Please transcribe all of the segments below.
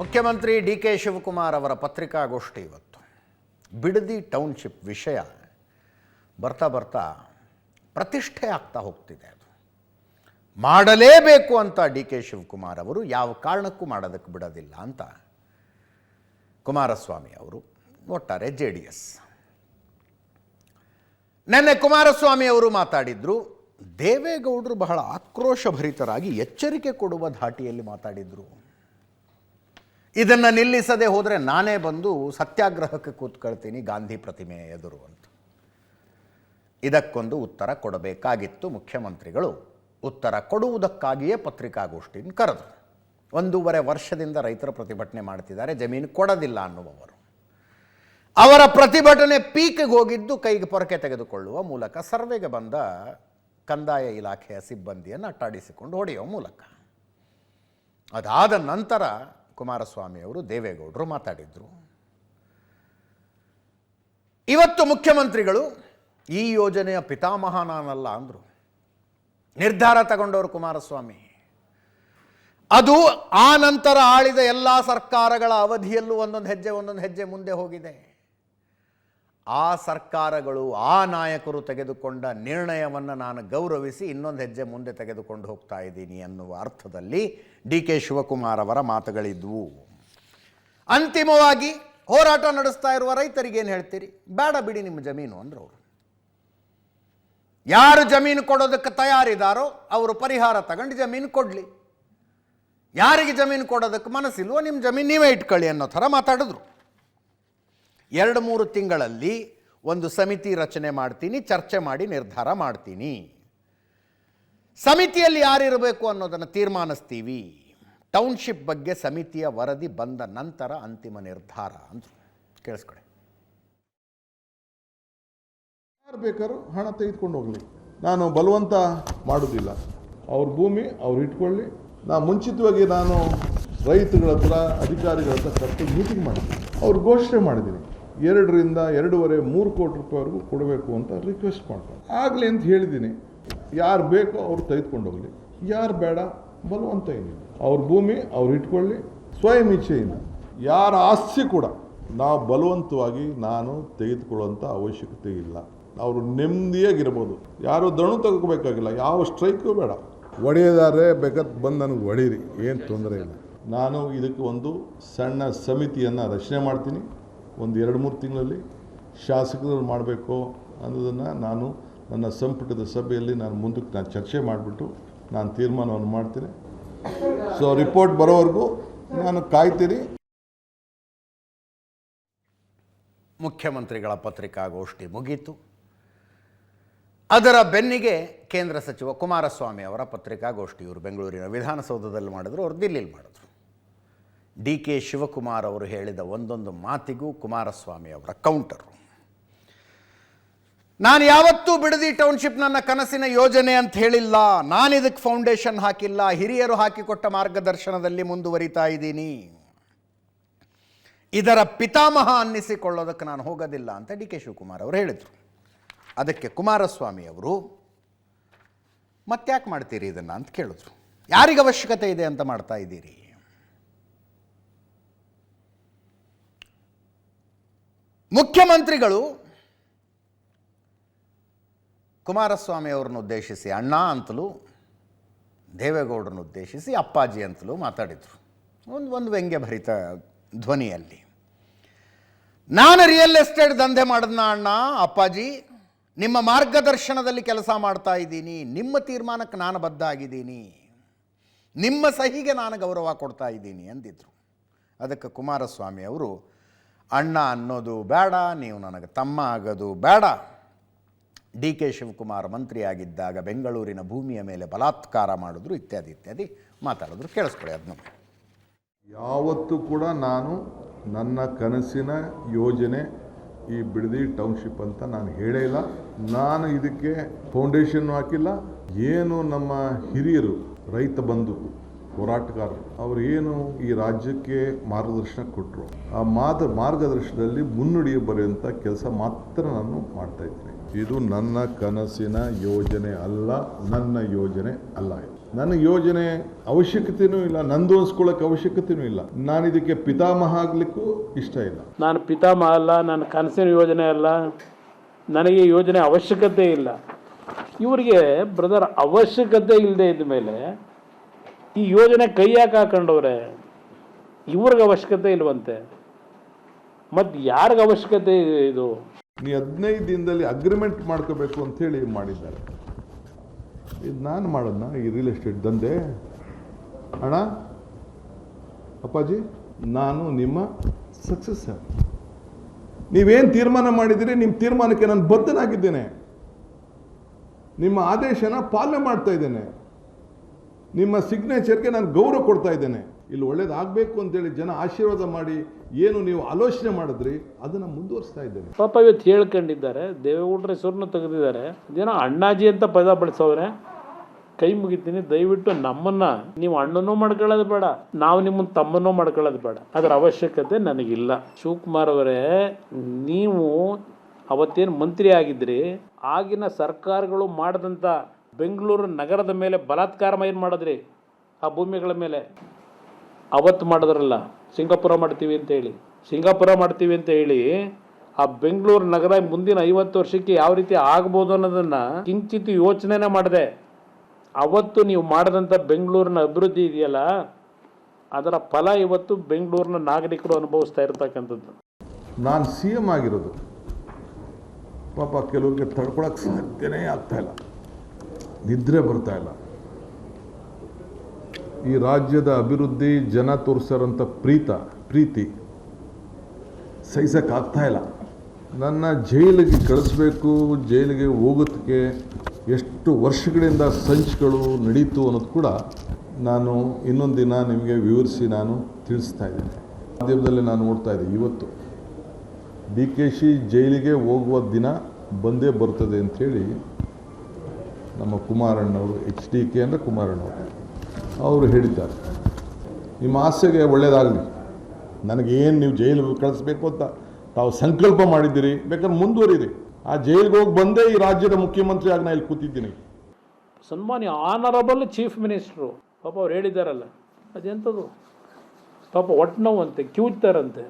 ಮುಖ್ಯಮಂತ್ರಿ D K Shivakumar ಅವರ ಪತ್ರಿಕಾಗೋಷ್ಠಿ ಇವತ್ತು ಬಿಡದಿ ಟೌನ್ಶಿಪ್ ವಿಷಯ ಬರ್ತಾ ಬರ್ತಾ ಪ್ರತಿಷ್ಠೆ ಆಗ್ತಾ ಹೋಗ್ತಿದೆ. ಅದು ಮಾಡಲೇಬೇಕು ಅಂತ ಡಿ ಕೆ ಶಿವಕುಮಾರ್ ಅವರು ಯಾವ ಕಾರಣಕ್ಕೂ ಮಾಡೋದಕ್ಕೆ ಬಿಡೋದಿಲ್ಲ ಅಂತ ಕುಮಾರಸ್ವಾಮಿ ಅವರು, ಒಟ್ಟಾರೆ JDS. ನೆನ್ನೆ ಕುಮಾರಸ್ವಾಮಿ ಅವರು ಮಾತಾಡಿದ್ರು. ದೇವೇಗೌಡರು ಬಹಳ ಆಕ್ರೋಶಭರಿತರಾಗಿ ಎಚ್ಚರಿಕೆ ಕೊಡುವ ಧಾಟಿಯಲ್ಲಿ ಮಾತಾಡಿದ್ರು. ಇದನ್ನು ನಿಲ್ಲಿಸದೆ ಹೋದರೆ ನಾನೇ ಬಂದು ಸತ್ಯಾಗ್ರಹಕ್ಕೆ ಕೂತ್ಕೊಳ್ತೀನಿ ಗಾಂಧಿ ಪ್ರತಿಮೆ ಎದುರು ಅಂತ. ಇದಕ್ಕೊಂದು ಉತ್ತರ ಕೊಡಬೇಕಾಗಿತ್ತು ಮುಖ್ಯಮಂತ್ರಿಗಳು. ಉತ್ತರ ಕೊಡುವುದಕ್ಕಾಗಿಯೇ ಪತ್ರಿಕಾಗೋಷ್ಠಿಯನ್ನು ಕರೆದರು. 1.5 ವರ್ಷದಿಂದ ರೈತರ ಪ್ರತಿಭಟನೆ ಮಾಡ್ತಿದ್ದಾರೆ, ಜಮೀನು ಕೊಡೋದಿಲ್ಲ ಅನ್ನುವವರು. ಅವರ ಪ್ರತಿಭಟನೆ ಪೀಕ್ಗೆ ಹೋಗಿದ್ದು ಕೈಗೆ ಪೊರಕೆ ತೆಗೆದುಕೊಳ್ಳುವ ಮೂಲಕ, ಸರ್ವೆಗೆ ಬಂದ ಕಂದಾಯ ಇಲಾಖೆಯ ಸಿಬ್ಬಂದಿಯನ್ನು ಅಟ್ಟಾಡಿಸಿಕೊಂಡು ಹೊಡೆಯುವ ಮೂಲಕ. ಅದಾದ ನಂತರ ಕುಮಾರಸ್ವಾಮಿ ಅವರು ದೇವೇಗೌಡರು ಮಾತಾಡಿದ್ರು. ಇವತ್ತು ಮುಖ್ಯಮಂತ್ರಿಗಳು ಈ ಯೋಜನೆಯ ಪಿತಾಮಹ ನಾನಲ್ಲ ಅಂದರು. ನಿರ್ಧಾರ ತಗೊಂಡವರು ಕುಮಾರಸ್ವಾಮಿ. ಅದು ಆ ನಂತರ ಆಳಿದ ಎಲ್ಲ ಸರ್ಕಾರಗಳ ಅವಧಿಯಲ್ಲೂ ಒಂದೊಂದು ಹೆಜ್ಜೆ ಮುಂದೆ ಹೋಗಿದೆ. ಆ ಸರ್ಕಾರಗಳು, ಆ ನಾಯಕರು ತೆಗೆದುಕೊಂಡ ನಿರ್ಣಯವನ್ನು ನಾನು ಗೌರವಿಸಿ ಇನ್ನೊಂದು ಹೆಜ್ಜೆ ಮುಂದೆ ತೆಗೆದುಕೊಂಡು ಹೋಗ್ತಾ ಇದ್ದೀನಿ ಅನ್ನುವ ಅರ್ಥದಲ್ಲಿ ಡಿ ಕೆ ಶಿವಕುಮಾರ್ ಅವರ ಮಾತುಗಳಿದ್ವು. ಅಂತಿಮವಾಗಿ ಹೋರಾಟ ನಡೆಸ್ತಾ ಇರುವ ರೈತರಿಗೆ ಏನು ಹೇಳ್ತೀರಿ? ಬೇಡ ಬಿಡಿ ನಿಮ್ಮ ಜಮೀನು ಅಂದರು ಅವರು. ಯಾರು ಜಮೀನು ಕೊಡೋದಕ್ಕೆ ತಯಾರಿದ್ದಾರೋ ಅವರು ಪರಿಹಾರ ತಗೊಂಡು ಜಮೀನು ಕೊಡಲಿ. ಯಾರಿಗೆ ಜಮೀನು ಕೊಡೋದಕ್ಕೆ ಮನಸ್ಸಿಲ್ವೋ ನಿಮ್ಮ ಜಮೀನು ನೀವೇ ಇಟ್ಕೊಳ್ಳಿ ಅನ್ನೋ ಥರ ಮಾತಾಡಿದ್ರು. 2-3 ತಿಂಗಳಲ್ಲಿ ಒಂದು ಸಮಿತಿ ರಚನೆ ಮಾಡ್ತೀನಿ, ಚರ್ಚೆ ಮಾಡಿ ನಿರ್ಧಾರ ಮಾಡ್ತೀನಿ. ಸಮಿತಿಯಲ್ಲಿ ಯಾರಿರಬೇಕು ಅನ್ನೋದನ್ನು ತೀರ್ಮಾನಿಸ್ತೀವಿ. ಟೌನ್ಶಿಪ್ ಬಗ್ಗೆ ಸಮಿತಿಯ ವರದಿ ಬಂದ ನಂತರ ಅಂತಿಮ ನಿರ್ಧಾರ ಅಂದರು. ಕೇಳಿಸ್ಕೊಳ್ಳಿ. ಯಾರು ಬೇಕಾದ್ರೂ ಹಣ ತೆಗೆದುಕೊಂಡು ಹೋಗಲಿ, ನಾನು ಬಲವಂತ ಮಾಡೋದಿಲ್ಲ. ಅವ್ರ ಭೂಮಿ ಅವ್ರು ಇಟ್ಕೊಳ್ಳಿ. ಮುಂಚಿತವಾಗಿ ನಾನು ರೈತಗಳ ಹತ್ರ, ಅಧಿಕಾರಿಗಳ ಹತ್ರ ಕರೆದು ಮೀಟಿಂಗ್ ಮಾಡಿದ್ದೀನಿ. ಅವ್ರು ಘೋಷಣೆ ಮಾಡಿದ್ದೀನಿ 2 ರಿಂದ 2.5-3 ಕೋಟಿ ರೂಪಾಯಿವರೆಗೂ ಕೊಡಬೇಕು ಅಂತ ರಿಕ್ವೆಸ್ಟ್ ಮಾಡ್ಕೊಂಡು ಆಗಲಿ ಅಂತ ಹೇಳಿದ್ದೀನಿ. ಯಾರು ಬೇಕೋ ಅವ್ರು ತೆಗೆದುಕೊಂಡು ಹೋಗಲಿ, ಯಾರು ಬೇಡ ಬಲವಂತ ಏನಿಲ್ಲ. ಅವ್ರ ಭೂಮಿ ಅವ್ರು ಇಟ್ಕೊಳ್ಳಿ, ಸ್ವಯಂ ಇಚ್ಛೆಯಿಂದ. ಯಾರ ಆಸ್ತಿ ಕೂಡ ನಾವು ಬಲವಂತವಾಗಿ ನಾನು ತೆಗೆದುಕೊಳ್ಳುವಂಥ ಅವಶ್ಯಕತೆ ಇಲ್ಲ. ಅವರು ನೆಮ್ಮದಿಯಾಗಿರ್ಬೋದು. ಯಾರು ದಣು ತಗೋಬೇಕಾಗಿಲ್ಲ, ಯಾವ ಸ್ಟ್ರೈಕು ಬೇಡ. ಒಡೆಯದಾರೆ ಬೇಕಾದ್ರೆ ಬಂದು ನನಗೆ ಹೊಡೀರಿ, ಏನು ತೊಂದರೆ ಇಲ್ಲ. ನಾನು ಇದಕ್ಕೆ ಒಂದು ಸಣ್ಣ ಸಮಿತಿಯನ್ನು ರಚನೆ ಮಾಡ್ತೀನಿ. ಒಂದು 2-3 ತಿಂಗಳಲ್ಲಿ ಶಾಸಕರು ಮಾಡಬೇಕು ಅನ್ನೋದನ್ನು ನಾನು ನನ್ನ ಸಂಪುಟದ ಸಭೆಯಲ್ಲಿ ಮುಂದಕ್ಕೆ ಚರ್ಚೆ ಮಾಡಿಬಿಟ್ಟು ನಾನು ತೀರ್ಮಾನವನ್ನು ಮಾಡ್ತೀನಿ. ಸೊ ರಿಪೋರ್ಟ್ ಬರೋವರೆಗೂ ನಾನು ಕಾಯ್ತೀನಿ. ಮುಖ್ಯಮಂತ್ರಿಗಳ ಪತ್ರಿಕಾಗೋಷ್ಠಿ ಮುಗೀತು. ಅದರ ಬೆನ್ನಿಗೆ ಕೇಂದ್ರ ಸಚಿವ ಕುಮಾರಸ್ವಾಮಿ ಅವರ ಪತ್ರಿಕಾಗೋಷ್ಠಿ ಇವರು ಬೆಂಗಳೂರಿನ ವಿಧಾನಸೌಧದಲ್ಲಿ ಮಾಡಿದ್ರು, ಅವರು ದಿಲ್ಲಿಯಲ್ಲಿ ಮಾಡಿದ್ರು. ಡಿ ಕೆ ಶಿವಕುಮಾರ್ ಅವರು ಹೇಳಿದ ಒಂದೊಂದು ಮಾತಿಗೂ ಕುಮಾರಸ್ವಾಮಿ ಅವರ ಕೌಂಟರು. ನಾನು ಯಾವತ್ತೂ ಬಿಡದಿ ಟೌನ್ಶಿಪ್ ನನ್ನ ಕನಸಿನ ಯೋಜನೆ ಅಂತ ಹೇಳಿಲ್ಲ. ನಾನು ಇದಕ್ಕೆ ಫೌಂಡೇಶನ್ ಹಾಕಿಲ್ಲ. ಹಿರಿಯರು ಹಾಕಿಕೊಟ್ಟ ಮಾರ್ಗದರ್ಶನದಲ್ಲಿ ಮುಂದುವರಿತಾ ಇದ್ದೀನಿ. ಇದರ ಪಿತಾಮಹ ಅನ್ನಿಸಿಕೊಳ್ಳೋದಕ್ಕೆ ನಾನು ಹೋಗೋದಿಲ್ಲ ಅಂತ ಡಿ ಕೆ ಶಿವಕುಮಾರ್ ಅವರು ಹೇಳಿದರು. ಅದಕ್ಕೆ ಕುಮಾರಸ್ವಾಮಿ ಅವರು ಮತ್ತ್ಯಾಕೆ ಮಾಡ್ತೀರಿ ಇದನ್ನು ಅಂತ ಕೇಳಿದ್ರು. ಯಾರಿಗೆ ಅವಶ್ಯಕತೆ ಇದೆ ಅಂತ ಮಾಡ್ತಾ ಇದ್ದೀರಿ? ಮುಖ್ಯಮಂತ್ರಿಗಳು ಕುಮಾರಸ್ವಾಮಿ ಅವರನ್ನು ಉದ್ದೇಶಿಸಿ ಅಣ್ಣ ಅಂತಲೂ, ದೇವೇಗೌಡರನ್ನು ಉದ್ದೇಶಿಸಿ ಅಪ್ಪಾಜಿ ಅಂತಲೂ ಮಾತಾಡಿದರು. ಒಂದು ವ್ಯಂಗ್ಯಭರಿತ ಧ್ವನಿಯಲ್ಲಿ. ನಾನು ರಿಯಲ್ ಎಸ್ಟೇಟ್ ದಂಧೆ ಮಾಡಿದ್ನ ಅಣ್ಣ, ಅಪ್ಪಾಜಿ ನಿಮ್ಮ ಮಾರ್ಗದರ್ಶನದಲ್ಲಿ ಕೆಲಸ ಮಾಡ್ತಾ ಇದ್ದೀನಿ. ನಿಮ್ಮ ತೀರ್ಮಾನಕ್ಕೆ ನಾನು ಬದ್ಧ ಆಗಿದ್ದೀನಿ. ನಿಮ್ಮ ಸಹಿಗೆ ನಾನು ಗೌರವ ಕೊಡ್ತಾ ಇದ್ದೀನಿ ಅಂದಿದ್ರು. ಅದಕ್ಕೆ ಕುಮಾರಸ್ವಾಮಿ ಅವರು ಅಣ್ಣ ಅನ್ನೋದು ಬೇಡ, ನೀವು ನನಗೆ ತಮ್ಮ ಆಗೋದು ಬೇಡ. ಡಿ ಕೆ ಶಿವಕುಮಾರ್ ಮಂತ್ರಿಯಾಗಿದ್ದಾಗ ಬೆಂಗಳೂರಿನ ಭೂಮಿಯ ಮೇಲೆ ಬಲಾತ್ಕಾರ ಮಾಡಿದ್ರು, ಇತ್ಯಾದಿ ಮಾತಾಡಿದ್ರು. ಕೇಳಿಸ್ಕೊಳ್ಳಿ ಅದನ್ನು. ಯಾವತ್ತೂ ಕೂಡ ನಾನು ನನ್ನ ಕನಸಿನ ಯೋಜನೆ ಈ ಬಿಡದಿ ಟೌನ್ಶಿಪ್ ಅಂತ ನಾನು ಹೇಳೇ ಇಲ್ಲ. ನಾನು ಇದಕ್ಕೆ ಫೌಂಡೇಶನ್ ಹಾಕಿಲ್ಲ. ಏನು ನಮ್ಮ ಹಿರಿಯರು, ರೈತ ಬಂಧು ಹೋರಾಟಗಾರರು, ಅವರು ಏನು ಈ ರಾಜ್ಯಕ್ಕೆ ಮಾರ್ಗದರ್ಶನ ಕೊಟ್ಟರು, ಆ ಮಾರ್ಗದರ್ಶನದಲ್ಲಿ ಮುನ್ನುಡಿ ಬರೆಯುವಂಥ ಕೆಲಸ ಮಾತ್ರ ನಾನು ಮಾಡ್ತಾ ಇದ್ದೀನಿ. ಇದು ನನ್ನ ಕನಸಿನ ಯೋಜನೆ ಅಲ್ಲ, ನನ್ನ ಯೋಜನೆ ಅಲ್ಲ ಇದು. ನನಗೆ ಯೋಜನೆ ಅವಶ್ಯಕತೆಯೂ ಇಲ್ಲ, ನಂದು ಅನ್ಸ್ಕೊಳ್ಳೋಕೆ ಅವಶ್ಯಕತೆಯೂ ಇಲ್ಲ. ನಾನು ಇದಕ್ಕೆ ಪಿತಾಮಹ ಆಗಲಿಕ್ಕೂ ಇಷ್ಟ ಇಲ್ಲ. ನಾನು ಪಿತಾಮಹ ಅಲ್ಲ, ನನ್ನ ಕನಸಿನ ಯೋಜನೆ ಅಲ್ಲ, ನನಗೆ ಯೋಜನೆ ಅವಶ್ಯಕತೆ ಇಲ್ಲ. ಇವರಿಗೆ ಬ್ರದರ್ ಅವಶ್ಯಕತೆ ಇಲ್ಲದೆ ಇದ್ದ ಮೇಲೆ ಈ ಯೋಜನೆ ಕೈ ಯಾಕೆ ಹಾಕೊಂಡವ್ರೆ? ಇವ್ರಿಗೆ ಅವಶ್ಯಕತೆ ಇಲ್ವಂತೆ, ಮತ್ತು ಯಾರಿಗೆ ಅವಶ್ಯಕತೆ ಇದು? ನೀ 15 ದಿನದಲ್ಲಿ ಅಗ್ರಿಮೆಂಟ್ ಮಾಡ್ಕೋಬೇಕು ಅಂಥೇಳಿ ಮಾಡಿದ್ದಾರೆ. ಇದು ನಾನು ಮಾಡೋದನ್ನ ಈ ರಿಯಲ್ ಎಸ್ಟೇಟ್ ದಂಧೆ? ಅಣ್ಣ ಅಪ್ಪಾಜಿ, ನಾನು ನಿಮ್ಮ ಸಕ್ಸಸ್ಸರ್. ನೀವೇನು ತೀರ್ಮಾನ ಮಾಡಿದ್ದೀರಿ, ನಿಮ್ಮ ತೀರ್ಮಾನಕ್ಕೆ ನಾನು ಬದ್ಧನಾಗಿದ್ದೇನೆ. ನಿಮ್ಮ ಆದೇಶನ ಪಾಲನೆ ಮಾಡ್ತಾ ಇದ್ದೇನೆ. ನಿಮ್ಮ ಸಿಗ್ನೇಚರ್ಗೆ ನಾನು ಗೌರವ ಕೊಡ್ತಾ ಇದ್ದೇನೆ. ಇಲ್ಲಿ ಒಳ್ಳೇದಾಗಬೇಕು ಅಂತೇಳಿ ಜನ ಆಶೀರ್ವಾದ ಮಾಡಿ ಏನು ನೀವು ಆಲೋಚನೆ ಮಾಡಿದ್ರಿ ಅದನ್ನು ಮುಂದುವರಿಸ್ತಾ ಇದ್ದೇನೆ. ಪಾಪ ಇವತ್ತು ಹೇಳ್ಕೊಂಡಿದ್ದಾರೆ, ದೇವೇಗೌಡರ ಹೆಸರನ್ನು ತೆಗೆದಿದ್ದಾರೆ, ಜನ ಅಣ್ಣಾಜಿ ಅಂತ ಪದ ಬಳಸೋರೆ. ಕೈ ಮುಗಿತೀನಿ, ದಯವಿಟ್ಟು ನಮ್ಮನ್ನು ನೀವು ಅಣ್ಣನೂ ಮಾಡ್ಕೊಳ್ಳೋದು ಬೇಡ, ನಾವು ನಿಮ್ಮನ್ನು ತಮ್ಮನೂ ಮಾಡ್ಕೊಳ್ಳೋದು ಬೇಡ, ಅದರ ಅವಶ್ಯಕತೆ ನನಗಿಲ್ಲ. ಶಿವಕುಮಾರ್ ಅವರೇ, ನೀವು ಅವತ್ತೇನು ಮಂತ್ರಿ ಆಗಿದ್ರಿ, ಆಗಿನ ಸರ್ಕಾರಗಳು ಮಾಡಿದಂಥ ಬೆಂಗಳೂರು ನಗರದ ಮೇಲೆ ಬಲಾತ್ಕಾರ ಏನು ಮಾಡಿದ್ರಿ, ಆ ಭೂಮಿಗಳ ಮೇಲೆ ಅವತ್ತು ಮಾಡಿದ್ರಲ್ಲ, ಸಿಂಗಾಪುರ ಮಾಡ್ತೀವಿ ಅಂತ ಹೇಳಿ ಆ ಬೆಂಗಳೂರು ನಗರ ಮುಂದಿನ 50 ವರ್ಷಕ್ಕೆ ಯಾವ ರೀತಿ ಆಗ್ಬೋದು ಅನ್ನೋದನ್ನು ಕಿಂಚಿತ್ ಯೋಚನೆನೇ ಮಾಡಿದೆ. ಅವತ್ತು ನೀವು ಮಾಡಿದಂಥ ಬೆಂಗಳೂರಿನ ಅಭಿವೃದ್ಧಿ ಇದೆಯಲ್ಲ, ಅದರ ಫಲ ಇವತ್ತು ಬೆಂಗಳೂರಿನ ನಾಗರಿಕರು ಅನುಭವಿಸ್ತಾ ಇರ್ತಕ್ಕಂಥದ್ದು. ನಾನು CM ಆಗಿರೋದು ಪಾಪ ಕೆಲವ್ರಿಗೆ ತಡ್ಕೊಳಕ್ಕೆ ಸಾಧ್ಯನೇ ಆಗ್ತಾ ಇಲ್ಲ, ನಿದ್ರೆ ಬರ್ತಾ ಇಲ್ಲ. ಈ ರಾಜ್ಯದ ಅಭಿವೃದ್ಧಿ, ಜನ ತೋರಿಸೋರಂಥ ಪ್ರೀತಿ ಸಹಿಸೋಕ್ಕಾಗ್ತಾ ಇಲ್ಲ. ನನ್ನ ಜೈಲಿಗೆ ಕಳಿಸ್ಬೇಕು, ಜೈಲಿಗೆ ಹೋಗೋದಕ್ಕೆ ಎಷ್ಟು ವರ್ಷಗಳಿಂದ ಸಂಚುಗಳು ನಡೀತು ಅನ್ನೋದು ಕೂಡ ನಾನು ಇನ್ನೊಂದು ದಿನ ನಿಮಗೆ ವಿವರಿಸಿ ನಾನು ತಿಳಿಸ್ತಾ ಇದ್ದೇನೆ. ಮಾಧ್ಯಮದಲ್ಲಿ ನಾನು ನೋಡ್ತಾ ಇದ್ದೆ, ಇವತ್ತು DKC ಜೈಲಿಗೆ ಹೋಗುವ ದಿನ ಬಂದೇ ಬರ್ತದೆ ಅಂಥೇಳಿ ನಮ್ಮ ಕುಮಾರಣ್ಣವರು, HDK ಅಂದರೆ ಕುಮಾರಣ್ಣವರು, ಅವರು ಹೇಳಿದ್ದಾರೆ. ನಿಮ್ಮ ಆಸೆಗೆ ಒಳ್ಳೆಯದಾಗಲಿ, ನನಗೇನು ನೀವು ಜೈಲಿಗೆ ಕಳಿಸ್ಬೇಕು ಅಂತ ತಾವು ಸಂಕಲ್ಪ ಮಾಡಿದ್ದೀರಿ, ಬೇಕಾದ್ರೆ ಮುಂದುವರಿರಿ. ಆ ಜೈಲಿಗೆ ಹೋಗಿ ಬಂದೇ ಈ ರಾಜ್ಯದ ಮುಖ್ಯಮಂತ್ರಿ ಆಗಿ ನಾನು ಇಲ್ಲಿ ಕೂತಿದ್ದೀನಿ. ಸನ್ಮಾನ್ಯ ಆನರಬಲ್ ಚೀಫ್ ಮಿನಿಸ್ಟ್ರು ಪಾಪ ಅವ್ರು ಹೇಳಿದ್ದಾರಲ್ಲ, ಅದೆಂಥದ್ದು ಪಾಪ ಒಟ್ಟು ನೋವಂತೆ, ಕಿವುಚ್ತಾರಂತೆ.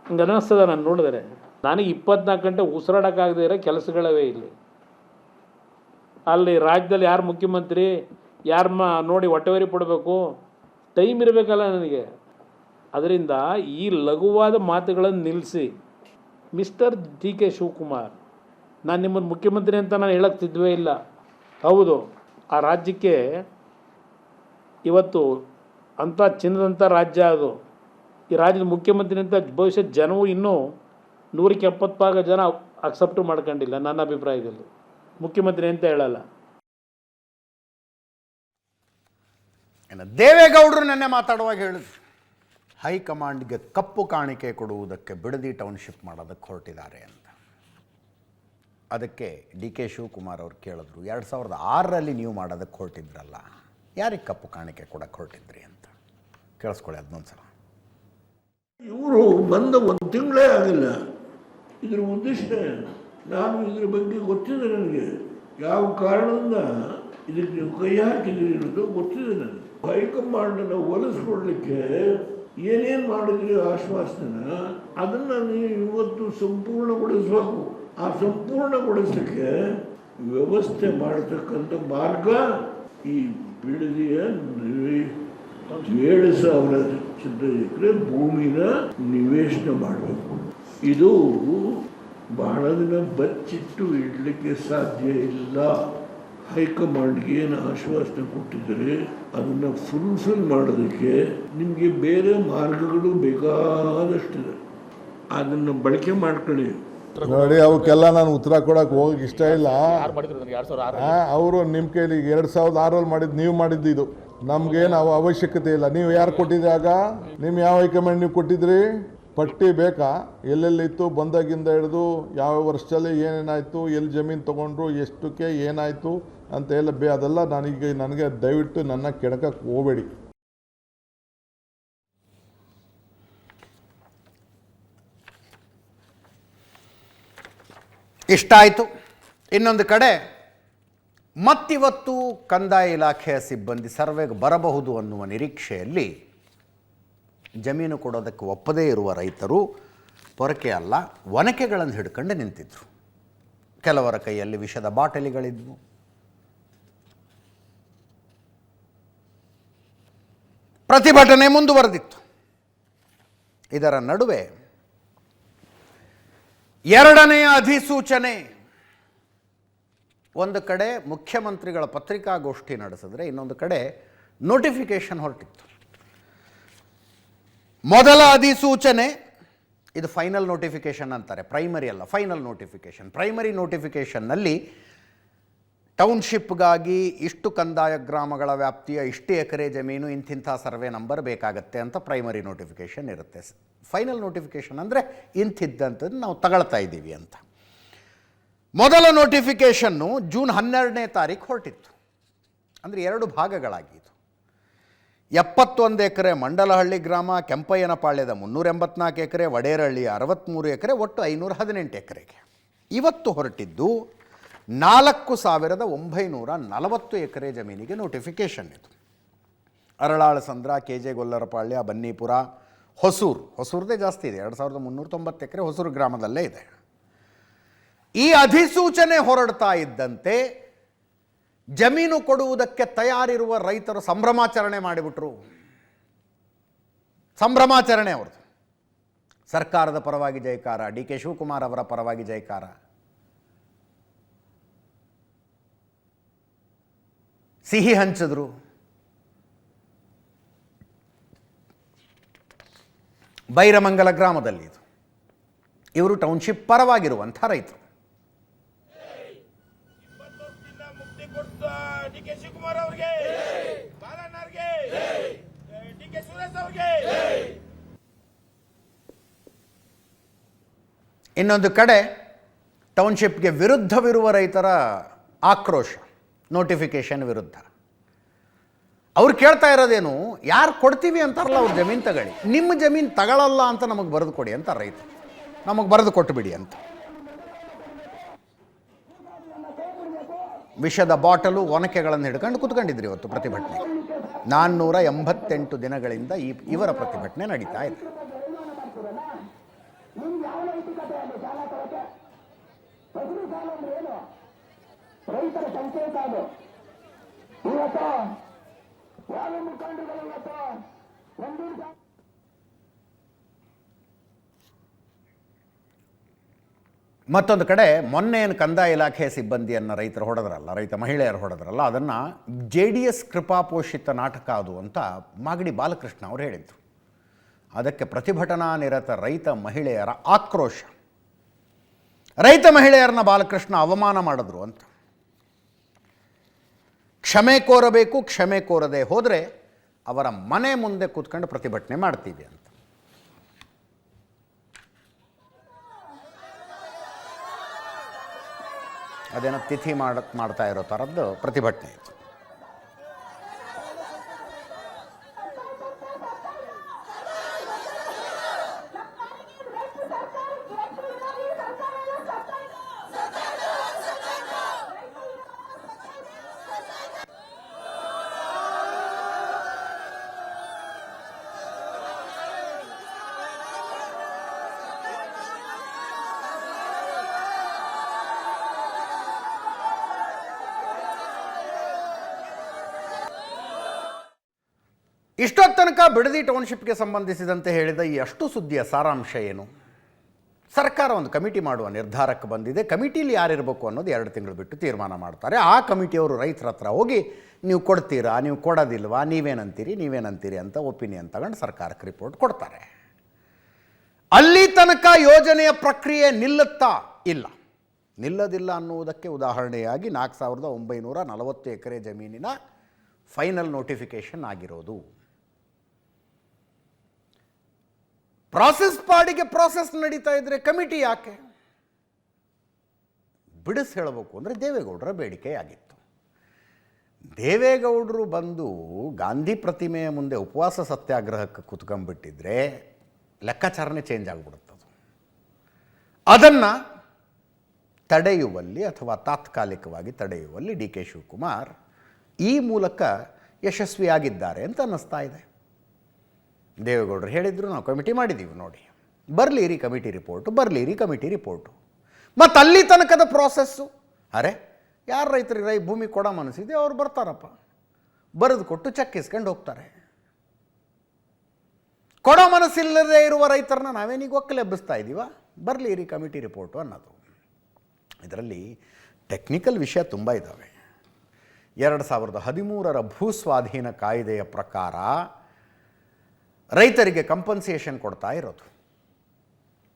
ಹಂಗೆ ಅನ್ನಿಸ್ತದ ನಾನು ನೋಡಿದರೆ. ನನಗೆ 24 ಗಂಟೆ ಉಸಿರಾಡೋಕ್ಕಾಗದೇ ಇರೋ ಕೆಲಸಗಳವೇ ಇಲ್ಲಿ. ಅಲ್ಲಿ ರಾಜ್ಯದಲ್ಲಿ ಯಾರು ಮುಖ್ಯಮಂತ್ರಿ, ಯಾರನ್ನ ನೋಡಿ ಹೊಟ್ಟೆವರಿ ಪಡಬೇಕು, ಟೈಮ್ ಇರಬೇಕಲ್ಲ ನನಗೆ. ಅದರಿಂದ ಈ ಲಘುವಾದ ಮಾತುಗಳನ್ನು ನಿಲ್ಲಿಸಿ, ಮಿಸ್ಟರ್ DK ಶಿವಕುಮಾರ್, ನಾನು ನಿಮ್ಮನ್ನು ಮುಖ್ಯಮಂತ್ರಿ ಅಂತ ನಾನು ಹೇಳಕ್ಕೆ ಸಿದ್ಧವೇ ಇಲ್ಲ. ಹೌದು, ಆ ರಾಜ್ಯಕ್ಕೆ ಇವತ್ತು ಅಂಥ ಚಿನ್ನದಂಥ ರಾಜ್ಯ ಅದು. ಈ ರಾಜ್ಯದ ಮುಖ್ಯಮಂತ್ರಿ ಅಂತ ಬಹುಶಃ ಜನವು ಇನ್ನೂ 170 ಭಾಗ ಜನ ಅಕ್ಸೆಪ್ಟು ಮಾಡ್ಕೊಂಡಿಲ್ಲ ನನ್ನ ಅಭಿಪ್ರಾಯದಲ್ಲಿ. ಮುಖ್ಯಮಂತ್ರಿ ಅಂತ ಹೇಳಲ್ಲ. ದೇವೇಗೌಡರು ನೆನ್ನೆ ಮಾತಾಡುವಾಗ ಹೇಳಿದ್ರು, ಹೈಕಮಾಂಡ್ಗೆ ಕಪ್ಪು ಕಾಣಿಕೆ ಕೊಡುವುದಕ್ಕೆ ಬಿಡದಿ ಟೌನ್ಶಿಪ್ ಮಾಡೋದಕ್ಕೆ ಹೊರಟಿದ್ದಾರೆ ಅಂತ. ಅದಕ್ಕೆ DK ಶಿವಕುಮಾರ್ ಅವರು ಕೇಳಿದ್ರು, 2006ರಲ್ಲಿ ನೀವು ಮಾಡೋದಕ್ಕೆ ಹೊರಟಿದ್ರಲ್ಲ, ಯಾರಿಗೆ ಕಪ್ಪು ಕಾಣಿಕೆ ಕೊಡಕ್ಕೆ ಹೊರಟಿದ್ರಿ ಅಂತ. ಕೇಳಿಸ್ಕೊಳ್ಳಿ ಅದನ್ನೊಂದು ಸಲ. ಇವರು ಬಂದ 1 ತಿಂಗಳೇ ಆಗಿಲ್ಲ. ಇದ್ರ ಉದ್ದೇಶ ನಾನು ಇದ್ರ ಬಗ್ಗೆ ಗೊತ್ತಿದೆ, ನನಗೆ ಯಾವ ಕಾರಣದಿಂದ ಇದಕ್ಕೆ ನೀವು ಕೈ ಹಾಕಿದ್ದೀರಿ ಅನ್ನೋದು ಗೊತ್ತಿದೆ ನನಗೆ. ಹೈಕಮಾಂಡನ್ನು ಒಲಿಸ್ಕೊಡ್ಲಿಕ್ಕೆ ಏನೇನು ಮಾಡಿದ್ರಿ ಆಶ್ವಾಸನ, ಅದನ್ನು ನೀವು ಇವತ್ತು ಸಂಪೂರ್ಣಗೊಳಿಸಬೇಕು. ಆ ಸಂಪೂರ್ಣಗೊಳಿಸಲಿಕ್ಕೆ ವ್ಯವಸ್ಥೆ ಮಾಡತಕ್ಕಂಥ ಮಾರ್ಗ ಈ ಬಿಡದಿಯ 7,000 ಎಕರೆ ಭೂಮಿನ ನಿವೇಶನ ಮಾಡಬೇಕು. ಇದು ಬಹಳ ದಿನ ಬಚ್ಚಿಟ್ಟು ಇಡಲಿಕ್ಕೆ ಸಾಧ್ಯ ಇಲ್ಲ. ಹೈಕಮಾಂಡ್ಗೆ ಏನು ಆಶ್ವಾಸನೆ ಕೊಟ್ಟಿದ್ದಾರೆ ಅದನ್ನು ಫುಲ್ಫಿಲ್ ಮಾಡೋದಕ್ಕೆ ನಿಮಗೆ ಬೇರೆ ಮಾರ್ಗಗಳು ಬೇಕಾದಷ್ಟಿದೆ, ಅದನ್ನು ಬಳಕೆ ಮಾಡ್ಕೊಳ್ಳಿ. ನೋಡಿ, ಅವಕ್ಕೆಲ್ಲ ನಾನು ಉತ್ತರ ಕೊಡಕ್ಕೆ ಹೋಗಕ್ಕೆ ಇಷ್ಟ ಇಲ್ಲ. ಅವರು ನಿಮ್ಮ ಕೈಲಿ 2006ರಲ್ಲಿ ಮಾಡಿದ್ದು, ನೀವು ಮಾಡಿದ್ದು ಇದು. ನಮ್ಗೇನು ಅವಶ್ಯಕತೆ ಇಲ್ಲ. ನೀವು ಯಾರು ಕೊಟ್ಟಿದ್ರಿ ಆಗ? ನಿಮ್ಮ ಯಾವ ಹೈಕಮಾಂಡ್ ನೀವು ಕೊಟ್ಟಿದ್ರಿ? ಪಟ್ಟಿ ಬೇಕಾ? ಎಲ್ಲೆಲ್ಲಿತ್ತು ಬಂದಾಗಿಂದ ಹಿಡಿದು ಯಾವ ವರ್ಷದಲ್ಲಿ ಏನೇನಾಯಿತು, ಎಲ್ಲಿ ಜಮೀನು ತೊಗೊಂಡ್ರು, ಎಷ್ಟಕ್ಕೆ ಏನಾಯಿತು ಅಂತ ಎಲ್ಲ ಅದೆಲ್ಲ ನನಗೆ ದಯವಿಟ್ಟು ನನ್ನ ಕೆಣಕಕ್ಕೆ ಹೋಗಬೇಡಿ. ಇಷ್ಟ ಆಯಿತು. ಇನ್ನೊಂದು ಕಡೆ ಮತ್ತಿವತ್ತು ಕಂದಾಯ ಇಲಾಖೆಯ ಸಿಬ್ಬಂದಿ ಸರ್ವೆಗೆ ಬರಬಹುದು ಅನ್ನುವ ನಿರೀಕ್ಷೆಯಲ್ಲಿ ಜಮೀನು ಕೊಡೋದಕ್ಕೆ ಒಪ್ಪದೇ ಇರುವ ರೈತರು ಪೊರಕೆ ಅಲ್ಲ ಒನಕೆಗಳನ್ನು ಹಿಡ್ಕೊಂಡು ನಿಂತಿದ್ರು. ಕೆಲವರ ಕೈಯಲ್ಲಿ ವಿಷದ ಬಾಟಲಿಗಳಿದ್ವು. ಪ್ರತಿಭಟನೆ ಮುಂದುವರೆದಿತ್ತು. ಇದರ ನಡುವೆ ಎರಡನೆಯ ಅಧಿಸೂಚನೆ. ಒಂದು ಕಡೆ ಮುಖ್ಯಮಂತ್ರಿಗಳ ಪತ್ರಿಕಾಗೋಷ್ಠಿ ನಡೆಸಿದ್ರೆ ಇನ್ನೊಂದು ಕಡೆ ನೋಟಿಫಿಕೇಶನ್ ಹೊರಟಿತ್ತು. ಮೊದಲ ಅಧಿಸೂಚನೆ, ಇದು ಫೈನಲ್ ನೋಟಿಫಿಕೇಶನ್ ಅಂತಾರೆ, ಪ್ರೈಮರಿ ಅಲ್ಲ, ಫೈನಲ್ ನೋಟಿಫಿಕೇಶನ್. ಪ್ರೈಮರಿ ನೋಟಿಫಿಕೇಶನ್ನಲ್ಲಿ ಟೌನ್ಶಿಪ್ಗಾಗಿ ಇಷ್ಟು ಕಂದಾಯ ಗ್ರಾಮಗಳ ವ್ಯಾಪ್ತಿಯ ಇಷ್ಟು ಎಕರೆ ಜಮೀನು ಇಂತಿಂಥ ಸರ್ವೆ ನಂಬರ್ ಬೇಕಾಗತ್ತೆ ಅಂತ ಪ್ರೈಮರಿ ನೋಟಿಫಿಕೇಶನ್ ಇರುತ್ತೆ. ಫೈನಲ್ ನೋಟಿಫಿಕೇಶನ್ ಅಂದರೆ ಇಂತಿದ್ದಂಥದ್ದು ನಾವು ತಗೊಳ್ತಾ ಇದ್ದೀವಿ ಅಂತ. ಮೊದಲ ನೋಟಿಫಿಕೇಷನ್ನು ಜೂನ್ 12ನೇ ತಾರೀಕು ಹೊರಟಿತ್ತು. ಅಂದರೆ 2 ಭಾಗಗಳಾಗಿತ್ತು. 71 ಎಕರೆ ಮಂಡಲಹಳ್ಳಿ ಗ್ರಾಮ, ಕೆಂಪಯ್ಯನಪಾಳ್ಯದ 384 ಎಕರೆ, ವಡೇರಹಳ್ಳಿಯ 63 ಎಕರೆ, ಒಟ್ಟು 518 ಎಕರೆಗೆ. ಇವತ್ತು ಹೊರಟಿದ್ದು 4940 ಎಕರೆ ಜಮೀನಿಗೆ ನೋಟಿಫಿಕೇಷನ್ ಇದು. ಅರಳಾಳು ಸಂದ್ರ, ಕೆಜೆ ಗೊಲ್ಲರಪಾಳ್ಯ, ಬನ್ನೀಪುರ, ಹೊಸೂರದೇ ಜಾಸ್ತಿ ಇದೆ, 2390 ಎಕರೆ ಹೊಸೂರು ಗ್ರಾಮದಲ್ಲೇ ಇದೆ. ಈ ಅಧಿಸೂಚನೆ ಹೊರಡ್ತಾ ಇದ್ದಂತೆ ಜಮೀನು ಕೊಡುವುದಕ್ಕೆ ತಯಾರಿರುವ ರೈತರು ಸಂಭ್ರಮಾಚರಣೆ ಮಾಡಿಬಿಟ್ರು. ಸಂಭ್ರಮಾಚರಣೆ ಅವ್ರದ್ದು. ಸರ್ಕಾರದ ಪರವಾಗಿ ಜಯಕಾರ, ಡಿ ಕೆ ಶಿವಕುಮಾರ್ ಅವರ ಪರವಾಗಿ ಜಯಕಾರ. ಸಿಹಿ ಹಂಚಿದ್ರು. ಬೈರಮಂಗಲ ಗ್ರಾಮದಲ್ಲಿ ಇದು. ಇವರು ಟೌನ್ಶಿಪ್ ಪರವಾಗಿರುವಂಥ ರೈತರು. ಇನ್ನೊಂದು ಕಡೆ ಟೌನ್ಶಿಪ್ಗೆ ವಿರುದ್ಧವಿರುವ ರೈತರ ಆಕ್ರೋಶ ನೋಟಿಫಿಕೇಶನ್ ವಿರುದ್ಧ. ಅವ್ರು ಕೇಳ್ತಾ ಇರೋದೇನು, ಯಾರು ಕೊಡ್ತೀವಿ ಅಂತಾರಲ್ಲ ಅವ್ರು ಜಮೀನು ತಗೊಳ್ಳಿ, ನಿಮ್ಮ ಜಮೀನು ತಗೊಳ್ಳಲ್ಲ ಅಂತ ನಮಗೆ ಬರೆದು ಕೊಡಿ ಅಂತ ರೈತ, ನಮಗೆ ಬರೆದು ಕೊಟ್ಟುಬಿಡಿ ಅಂತ. ವಿಷದ ಬಾಟಲು ಒನಕೆಗಳನ್ನು ಹಿಡ್ಕೊಂಡು ಕೂತ್ಕೊಂಡಿದ್ರು ಇವತ್ತು ಪ್ರತಿಭಟನೆ. 488 ದಿನಗಳಿಂದ ಇವರ ಪ್ರತಿಭಟನೆ ನಡೀತಾ ಇದೆ. ರೈತರ ಸಂಖ್ಯೆ ಸಾಲು ಇವತ್ತು ಯಾವ ಮುಖಂಡರುಗಳು ಇವತ್ತು ಮತ್ತೊಂದು ಕಡೆ ಮೊನ್ನೆ ಏನು ಕಂದಾಯ ಇಲಾಖೆ ಸಿಬ್ಬಂದಿಯನ್ನು ರೈತರು ಹೊಡೆದ್ರಲ್ಲ, ರೈತ ಮಹಿಳೆಯರು ಹೊಡೆದ್ರಲ್ಲ, ಅದನ್ನು JDS ಕೃಪಾಪೋಷಿತ ನಾಟಕ ಅದು ಅಂತ ಮಾಗಡಿ ಬಾಲಕೃಷ್ಣ ಅವರು ಹೇಳಿದರು. ಅದಕ್ಕೆ ಪ್ರತಿಭಟನಾ ನಿರತ ರೈತ ಮಹಿಳೆಯರ ಆಕ್ರೋಶ. ರೈತ ಮಹಿಳೆಯರನ್ನ ಬಾಲಕೃಷ್ಣ ಅವಮಾನ ಮಾಡಿದ್ರು ಅಂತ. ಕ್ಷಮೆ ಕೋರಬೇಕು, ಕ್ಷಮೆ ಕೋರದೆ ಹೋದರೆ ಅವರ ಮನೆ ಮುಂದೆ ಕೂತ್ಕೊಂಡು ಪ್ರತಿಭಟನೆ ಮಾಡ್ತೀವಿ ಅಂತ. ಅದೇನೋ ತಿಥಿ ಮಾಡ್ತಾ ಇರೋ ಥರದ್ದು ಪ್ರತಿಭಟನೆ ಇತ್ತು. ಇಷ್ಟೊತ್ತು ತನಕ ಬಿಡದಿ ಟೌನ್ಶಿಪ್ಗೆ ಸಂಬಂಧಿಸಿದಂತೆ ಹೇಳಿದ ಈ ಅಷ್ಟು ಸುದ್ದಿಯ ಸಾರಾಂಶ ಏನು? ಸರ್ಕಾರ ಒಂದು ಕಮಿಟಿ ಮಾಡುವ ನಿರ್ಧಾರಕ್ಕೆ ಬಂದಿದೆ. ಕಮಿಟಿಲಿ ಯಾರಿರಬೇಕು ಅನ್ನೋದು 2 ತಿಂಗಳು ಬಿಟ್ಟು ತೀರ್ಮಾನ ಮಾಡ್ತಾರೆ. ಆ ಕಮಿಟಿಯವರು ರೈತರ ಹತ್ರ ಹೋಗಿ ನೀವು ಕೊಡ್ತೀರಾ, ನೀವು ಕೊಡೋದಿಲ್ವಾ, ನೀವೇನಂತೀರಿ ಅಂತ ಒಪಿನಿಯನ್ ತಗೊಂಡು ಸರ್ಕಾರಕ್ಕೆ ರಿಪೋರ್ಟ್ ಕೊಡ್ತಾರೆ. ಅಲ್ಲಿ ತನಕ ಯೋಜನೆಯ ಪ್ರಕ್ರಿಯೆ ನಿಲ್ಲುತ್ತಾ? ಇಲ್ಲ, ನಿಲ್ಲದಿಲ್ಲ ಅನ್ನುವುದಕ್ಕೆ ಉದಾಹರಣೆಯಾಗಿ 4940 ಎಕರೆ ಜಮೀನಿನ ಫೈನಲ್ ನೋಟಿಫಿಕೇಶನ್ ಆಗಿರೋದು. ಪ್ರಾಸೆಸ್ ಪಾಡಿಗೆ ಪ್ರಾಸೆಸ್ ನಡೀತಾ ಇದ್ರೆ ಕಮಿಟಿ ಯಾಕೆ? ಬಿಡಿಸಿ ಹೇಳಬೇಕು ಅಂದರೆ ದೇವೇಗೌಡರ ಬೇಡಿಕೆಯಾಗಿತ್ತು. ದೇವೇಗೌಡರು ಬಂದು ಗಾಂಧಿ ಪ್ರತಿಮೆಯ ಮುಂದೆ ಉಪವಾಸ ಸತ್ಯಾಗ್ರಹಕ್ಕೆ ಕೂತ್ಕೊಂಡ್ಬಿಟ್ಟಿದ್ರೆ ಲೆಕ್ಕಾಚಾರನೇ ಚೇಂಜ್ ಆಗಿಬಿಡುತ್ತದು. ಅದನ್ನು ತಡೆಯುವಲ್ಲಿ ಅಥವಾ ತಾತ್ಕಾಲಿಕವಾಗಿ ತಡೆಯುವಲ್ಲಿ ಡಿ ಕೆ ಶಿವಕುಮಾರ್ ಈ ಮೂಲಕ ಯಶಸ್ವಿಯಾಗಿದ್ದಾರೆ ಅಂತ ಅನ್ನಿಸ್ತಾ ಇದೆ. ದೇವೇಗೌಡರು ಹೇಳಿದರು, ನಾವು ಕಮಿಟಿ ಮಾಡಿದ್ದೀವಿ ನೋಡಿ, ಬರಲಿ ಕಮಿಟಿ ರಿಪೋರ್ಟು. ಮತ್ತು ಅಲ್ಲಿ ತನಕದ ಪ್ರೋಸೆಸ್ಸು, ಅರೆ ಯಾರು ರೈತರಿಗೆ ಭೂಮಿ ಕೊಡೋ ಮನಸ್ಸಿದೆ ಅವ್ರು ಬರ್ತಾರಪ್ಪ, ಬರೆದು ಕೊಟ್ಟು ಚೆಕ್ ಇಸ್ಕೊಂಡು ಹೋಗ್ತಾರೆ. ಕೊಡೋ ಮನಸ್ಸಿಲ್ಲದೆ ಇರುವ ರೈತರನ್ನ ನಾವೇನೀಗ ಒಕ್ಕಲೆ ಎಬ್ಬಿಸ್ತಾ ಇದ್ದೀವ, ಬರಲಿ ಕಮಿಟಿ ರಿಪೋರ್ಟು ಅನ್ನೋದು. ಇದರಲ್ಲಿ ಟೆಕ್ನಿಕಲ್ ವಿಷಯ ತುಂಬ ಇದ್ದಾವೆ. 2013 ಭೂಸ್ವಾಧೀನ ಕಾಯ್ದೆಯ ಪ್ರಕಾರ ರೈತರಿಗೆ ಕಂಪನ್ಸೇಷನ್ ಕೊಡ್ತಾ ಇರೋದು,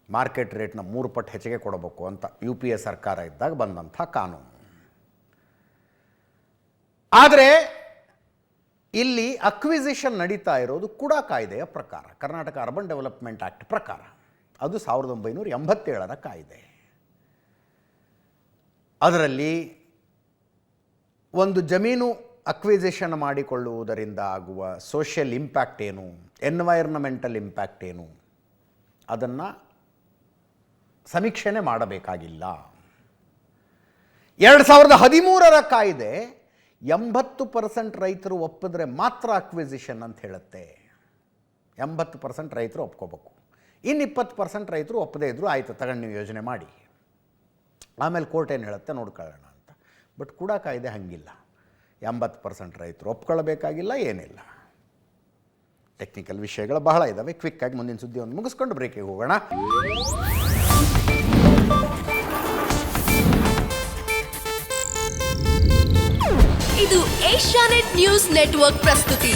ಮಾರ್ಕೆಟ್ ರೇಟ್ನ 3 ಪಟ್ಟು ಹೆಚ್ಚಿಗೆ ಕೊಡಬೇಕು ಅಂತ UPA ಸರ್ಕಾರ ಇದ್ದಾಗ ಬಂದಂಥ ಕಾನೂನು. ಆದರೆ ಇಲ್ಲಿ ಅಕ್ವಿಸಿಷನ್ ನಡೀತಾ ಇರೋದು ಕೂಡ ಕಾಯ್ದೆಯ ಪ್ರಕಾರ, ಕರ್ನಾಟಕ ಅರ್ಬನ್ ಡೆವಲಪ್ಮೆಂಟ್ ಆ್ಯಕ್ಟ್ ಪ್ರಕಾರ. ಅದು 1987 ಕಾಯ್ದೆ. ಅದರಲ್ಲಿ ಒಂದು ಜಮೀನು ಅಕ್ವಿಸಿಷನ್ ಮಾಡಿಕೊಳ್ಳುವುದರಿಂದ ಆಗುವ ಸೋಷಿಯಲ್ ಇಂಪ್ಯಾಕ್ಟ್ ಏನು, ಎನ್ವೈರ್ನಮೆಂಟಲ್ ಇಂಪ್ಯಾಕ್ಟ್ ಏನು, ಅದನ್ನು ಸಮೀಕ್ಷೆನೇ ಮಾಡಬೇಕಾಗಿಲ್ಲ. 2013 ಕಾಯ್ದೆ 80% ರೈತರು ಒಪ್ಪಿದ್ರೆ ಮಾತ್ರ ಅಕ್ವಿಸಿಷನ್ ಅಂತ ಹೇಳುತ್ತೆ. 80% ರೈತರು ಒಪ್ಕೋಬೇಕು, ಇನ್ನು 20% ರೈತರು ಒಪ್ಪದೇ ಇದ್ದರು ಆಯಿತು ತಗೊಂಡು ನೀವು ಯೋಜನೆ ಮಾಡಿ, ಆಮೇಲೆ ಕೋರ್ಟ್ ಏನು ಹೇಳುತ್ತೆ ನೋಡ್ಕೊಳ್ಳೋಣ ಅಂತ. ಬಟ್ ಕೂಡ ಕಾಯ್ದೆ ಹಂಗಿಲ್ಲ, 80% ರೈತರು ಒಪ್ಕೊಳ್ಬೇಕಾಗಿಲ್ಲ, ಏನಿಲ್ಲ. ಟೆಕ್ನಿಕಲ್ ವಿಷಯಗಳು ಬಹಳ ಇದ್ದಾವೆ. ಕ್ವಿಕ್ಕಾಗಿ ಮುಂದಿನ ಸುದ್ದಿಯನ್ನು ಮುಗಿಸ್ಕೊಂಡು ಬ್ರೇಕಿಗೆ ಹೋಗೋಣ. ಇದು ಏಷ್ಯಾನೆಟ್ ನ್ಯೂಸ್ ನೆಟ್ವರ್ಕ್ ಪ್ರಸ್ತುತಿ.